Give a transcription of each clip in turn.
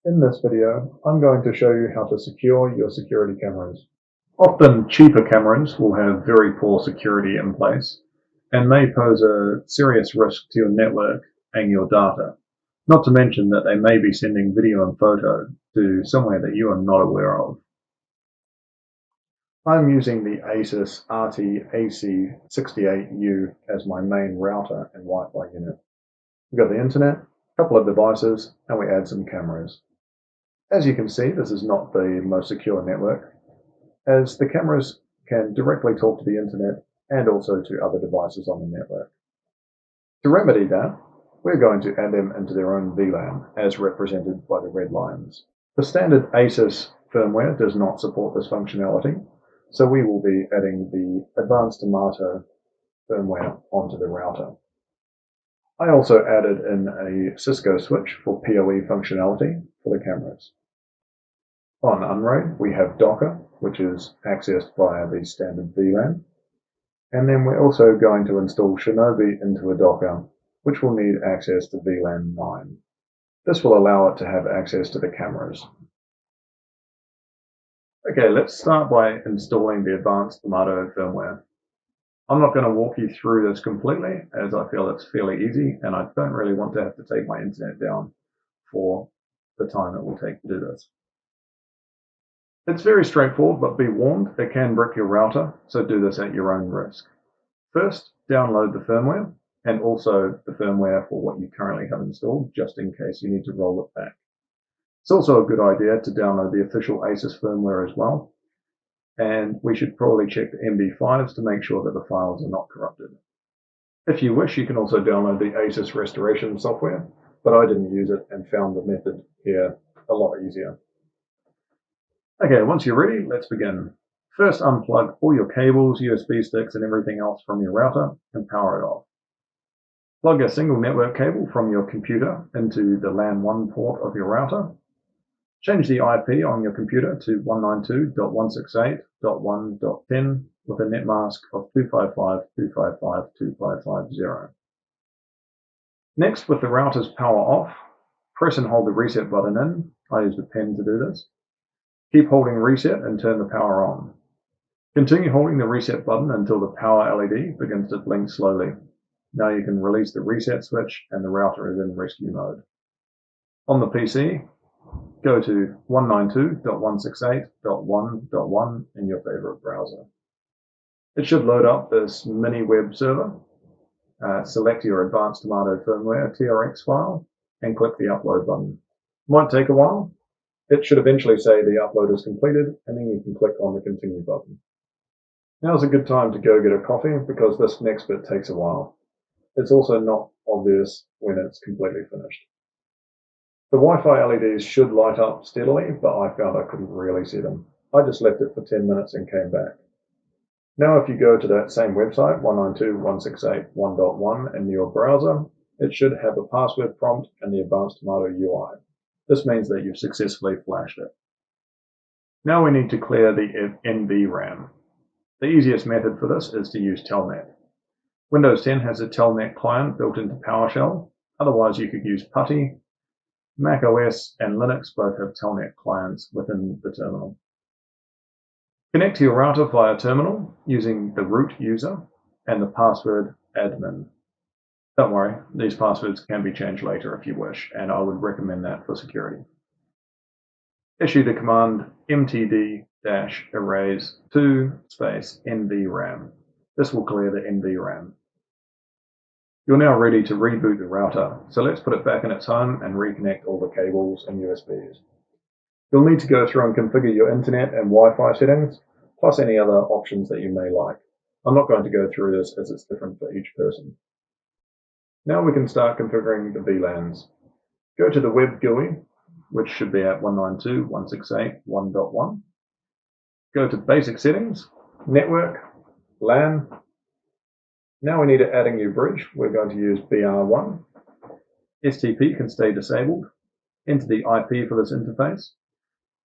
In this video, I'm going to show you how to secure your security cameras. Often cheaper cameras will have very poor security in place and may pose a serious risk to your network and your data, not to mention that they may be sending video and photo to somewhere that you are not aware of. I'm using the Asus RT-AC68U as my main router and Wi-Fi unit. We've got the internet, a couple of devices, and we add some cameras. As you can see, this is not the most secure network, as the cameras can directly talk to the internet and also to other devices on the network. To remedy that, we're going to add them into their own VLAN, as represented by the red lines. The standard Asus firmware does not support this functionality, so we will be adding the AdvancedTomato firmware onto the router. I also added in a Cisco switch for PoE functionality for the cameras. On UnRaid, we have Docker, which is accessed via the standard VLAN. And then we're also going to install Shinobi into a Docker, which will need access to VLAN 9. This will allow it to have access to the cameras. Okay, let's start by installing the AdvancedTomato firmware. I'm not going to walk you through this completely, as I feel it's fairly easy, and I don't really want to have to take my internet down for the time it will take to do this. It's very straightforward, but be warned, it can brick your router, so do this at your own risk. First, download the firmware, and also the firmware for what you currently have installed, just in case you need to roll it back. It's also a good idea to download the official Asus firmware as well, and we should probably check the MD5s to make sure that the files are not corrupted. If you wish, you can also download the Asus restoration software, but I didn't use it and found the method here a lot easier. Okay, once you're ready, let's begin. First, unplug all your cables, USB sticks, and everything else from your router and power it off. Plug a single network cable from your computer into the LAN 1 port of your router. Change the IP on your computer to 192.168.1.10 with a net mask of 255.255.255.0. Next, with the router's power off, press and hold the reset button in. I used a pen to do this. Keep holding reset and turn the power on. Continue holding the reset button until the power LED begins to blink slowly. Now you can release the reset switch and the router is in rescue mode. On the PC, go to 192.168.1.1 in your favorite browser. It should load up this mini web server. Select your AdvancedTomato firmware TRX file and click the upload button. It might take a while. It should eventually say the upload is completed, and then you can click on the continue button. Now's a good time to go get a coffee because this next bit takes a while. It's also not obvious when it's completely finished. The Wi-Fi LEDs should light up steadily, but I found I couldn't really see them. I just left it for 10 minutes and came back. Now if you go to that same website, 192.168.1.1 in your browser, it should have a password prompt and the AdvancedTomato UI. This means that you've successfully flashed it. Now we need to clear the NVRAM. The easiest method for this is to use Telnet. Windows 10 has a Telnet client built into PowerShell. Otherwise, you could use PuTTY. Mac OS and Linux both have Telnet clients within the terminal. Connect to your router via terminal using the root user and the password admin. Don't worry, these passwords can be changed later if you wish, and I would recommend that for security. Issue the command mtd-erase2-nvram. This will clear the NVRAM. You're now ready to reboot the router, so let's put it back in its home and reconnect all the cables and USBs. You'll need to go through and configure your internet and Wi-Fi settings, plus any other options that you may like. I'm not going to go through this as it's different for each person. Now we can start configuring the VLANs. Go to the web GUI, which should be at 192.168.1.1. Go to Basic Settings, Network, LAN. Now we need to add a new bridge. We're going to use BR1. STP can stay disabled. Enter the IP for this interface.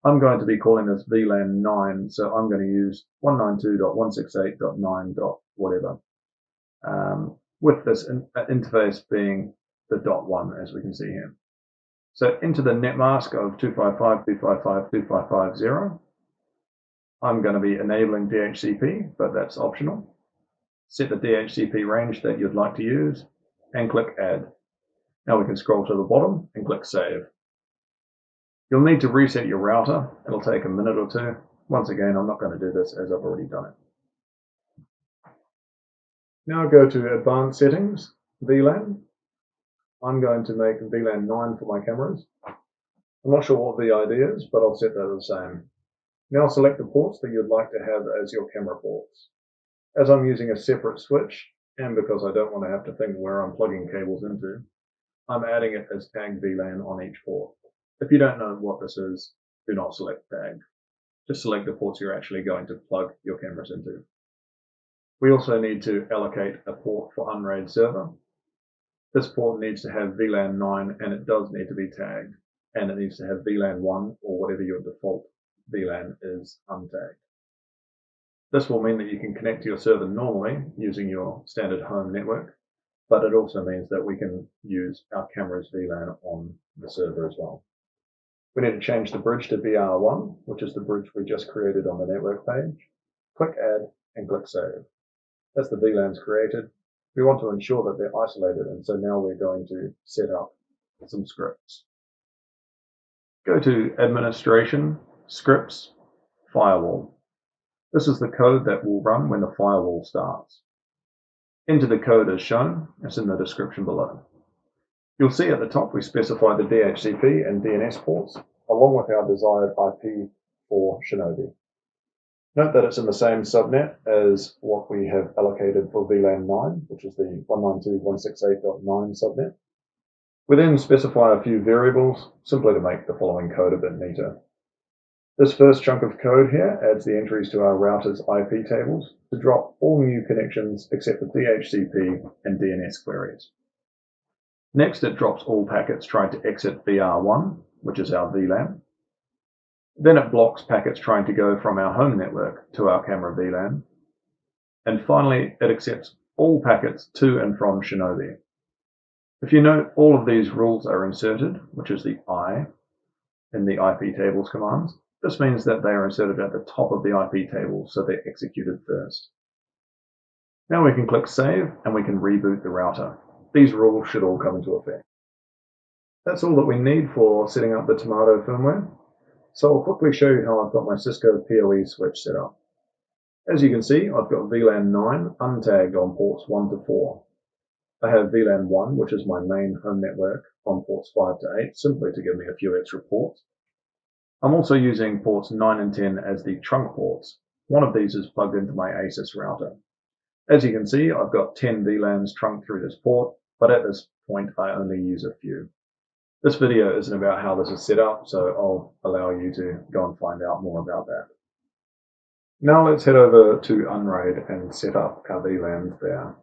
I'm going to be calling this VLAN 9, so I'm going to use 192.168.9. With this interface being the .1, as we can see here. So into the net mask of 255.255.255.0, I'm going to be enabling DHCP, but that's optional. Set the DHCP range that you'd like to use and click Add. Now we can scroll to the bottom and click Save. You'll need to reset your router. It'll take a minute or two. Once again, I'm not going to do this as I've already done it. Now go to Advanced Settings, VLAN. I'm going to make VLAN 9 for my cameras. I'm not sure what the ID is, but I'll set that as the same. Now select the ports that you'd like to have as your camera ports. As I'm using a separate switch, and because I don't want to have to think where I'm plugging cables into, I'm adding it as tagged VLAN on each port. If you don't know what this is, do not select tagged. Just select the ports you're actually going to plug your cameras into. We also need to allocate a port for UnRaid server. This port needs to have VLAN 9 and it does need to be tagged. And it needs to have VLAN 1 or whatever your default VLAN is untagged. This will mean that you can connect to your server normally using your standard home network, but it also means that we can use our camera's VLAN on the server as well. We need to change the bridge to VR1, which is the bridge we just created on the network page. Click Add and click Save. As the VLAN's created, we want to ensure that they're isolated, and so now we're going to set up some scripts. Go to Administration, Scripts, Firewall. This is the code that will run when the firewall starts. Enter the code as shown. It's in the description below. You'll see at the top we specify the DHCP and DNS ports, along with our desired IP for Shinobi. Note that it's in the same subnet as what we have allocated for VLAN 9, which is the 192.168.9 subnet. We then specify a few variables, simply to make the following code a bit neater. This first chunk of code here adds the entries to our router's IP tables to drop all new connections except for DHCP and DNS queries. Next, it drops all packets trying to exit VR1, which is our VLAN. Then it blocks packets trying to go from our home network to our camera VLAN. And finally, it accepts all packets to and from Shinobi. If you note, all of these rules are inserted, which is the I in the IPTables commands. This means that they are inserted at the top of the IP table, so they're executed first. Now we can click Save and we can reboot the router. These rules should all come into effect. That's all that we need for setting up the Tomato firmware. So I'll quickly show you how I've got my Cisco PoE switch set up. As you can see, I've got VLAN 9 untagged on ports 1 to 4. I have VLAN 1, which is my main home network, on ports 5 to 8, simply to give me a few extra ports. I'm also using ports 9 and 10 as the trunk ports. One of these is plugged into my ASUS router. As you can see, I've got 10 VLANs trunked through this port, but at this point I only use a few. This video isn't about how this is set up, so I'll allow you to go and find out more about that. Now let's head over to UnRaid and set up our VLANs there.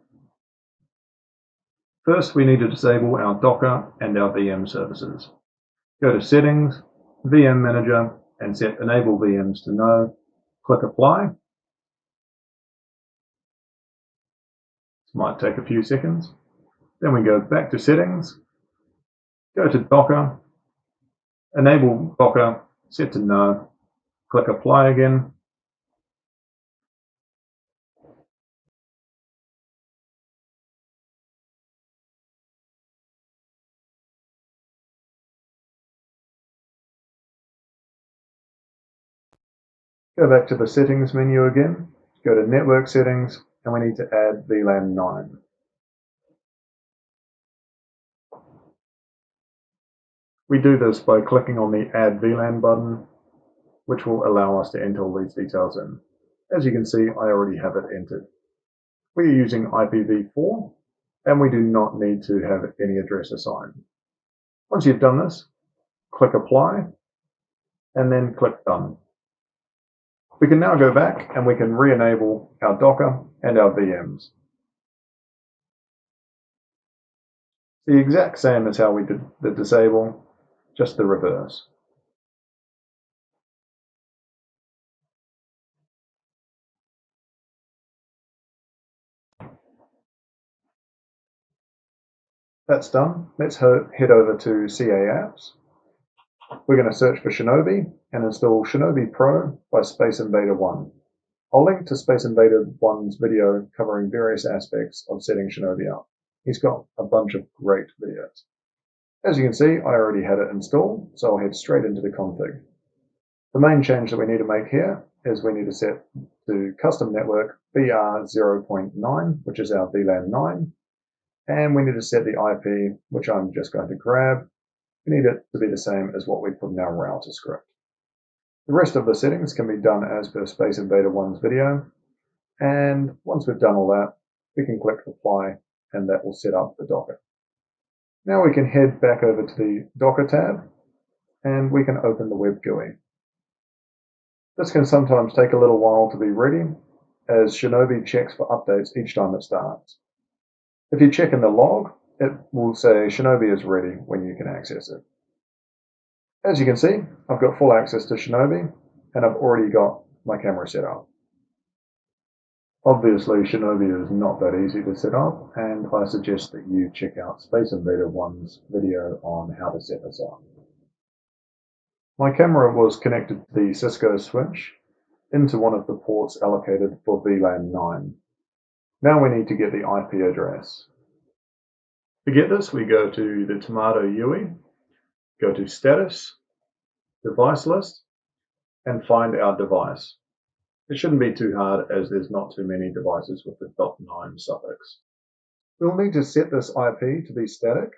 First, we need to disable our Docker and our VM services. Go to Settings, VM Manager, and set Enable VMs to No. Click Apply. This might take a few seconds. Then we go back to Settings, go to Docker, enable Docker, set to No, click Apply again. Go back to the Settings menu again, go to Network Settings, and we need to add VLAN 9. We do this by clicking on the Add VLAN button, which will allow us to enter all these details in. As you can see, I already have it entered. We are using IPv4, and we do not need to have any address assigned. Once you've done this, click Apply, and then click Done. We can now go back and we can re-enable our Docker and our VMs. The exact same as how we did the disable, just the reverse. That's done. Let's head over to CA Apps. We're going to search for Shinobi and install Shinobi Pro by Space Invader 1. I'll link to Space Invader 1's video covering various aspects of setting Shinobi up. He's got a bunch of great videos. As you can see, I already had it installed, so I'll head straight into the config. The main change that we need to make here is we need to set to custom network VR 0.9, which is our VLAN 9, and we need to set the IP, which I'm just going to grab. We need it to be the same as what we put in our router script. The rest of the settings can be done as per Space Invader 1's video, and once we've done all that, we can click Apply, and that will set up the Docker. Now we can head back over to the Docker tab, and we can open the web GUI. This can sometimes take a little while to be ready, as Shinobi checks for updates each time it starts. If you check in the log, it will say Shinobi is ready when you can access it. As you can see, I've got full access to Shinobi, and I've already got my camera set up. Obviously, Shinobi is not that easy to set up, and I suggest that you check out Space Invader 1's video on how to set this up. My camera was connected to the Cisco switch into one of the ports allocated for VLAN 9. Now we need to get the IP address. To get this, we go to the Tomato UI, go to Status, Device List, and find our device. It shouldn't be too hard as there's not too many devices with the .9 suffix. We'll need to set this IP to be static,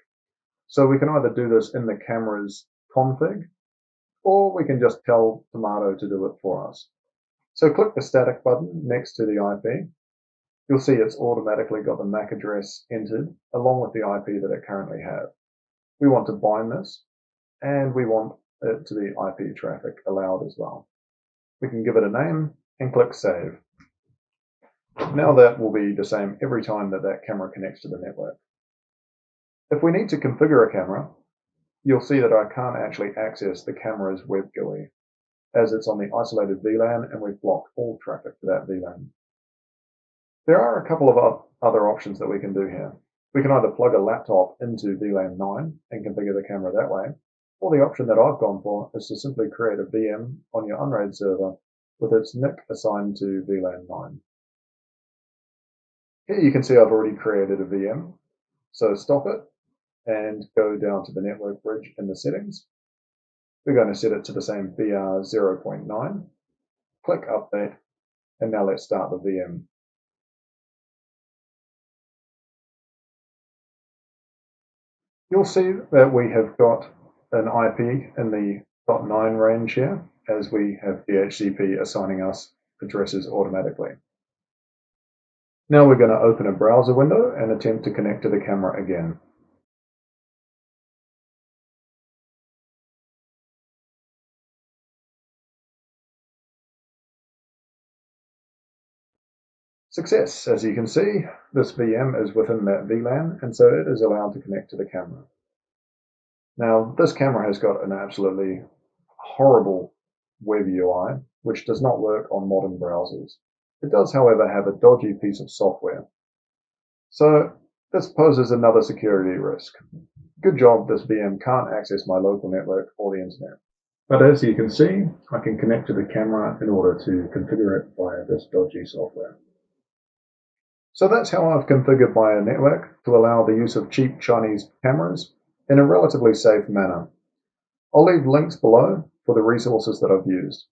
so we can either do this in the camera's config, or we can just tell Tomato to do it for us. So click the static button next to the IP. You'll see it's automatically got the MAC address entered along with the IP that it currently has. We want to bind this, and we want it to be IP traffic allowed as well. We can give it a name and click Save. Now that will be the same every time that camera connects to the network. If we need to configure a camera, you'll see that I can't actually access the camera's web GUI, as it's on the isolated VLAN and we've blocked all traffic to that VLAN. There are a couple of other options that we can do here. We can either plug a laptop into VLAN 9 and configure the camera that way, or the option that I've gone for is to simply create a VM on your UnRaid server with its NIC assigned to VLAN 9. Here you can see I've already created a VM, so stop it and go down to the network bridge in the settings. We're going to set it to the same VR 0.9, click Update, and now let's start the VM. You'll see that we have got an IP in the .9 range here, as we have DHCP assigning us addresses automatically. Now we're going to open a browser window and attempt to connect to the camera again. Success! As you can see, this VM is within that VLAN, and so it is allowed to connect to the camera. Now, this camera has got an absolutely horrible web UI, which does not work on modern browsers. It does, however, have a dodgy piece of software. So this poses another security risk. Good job this VM can't access my local network or the internet. But as you can see, I can connect to the camera in order to configure it via this dodgy software. So that's how I've configured my network to allow the use of cheap Chinese cameras in a relatively safe manner. I'll leave links below for the resources that I've used.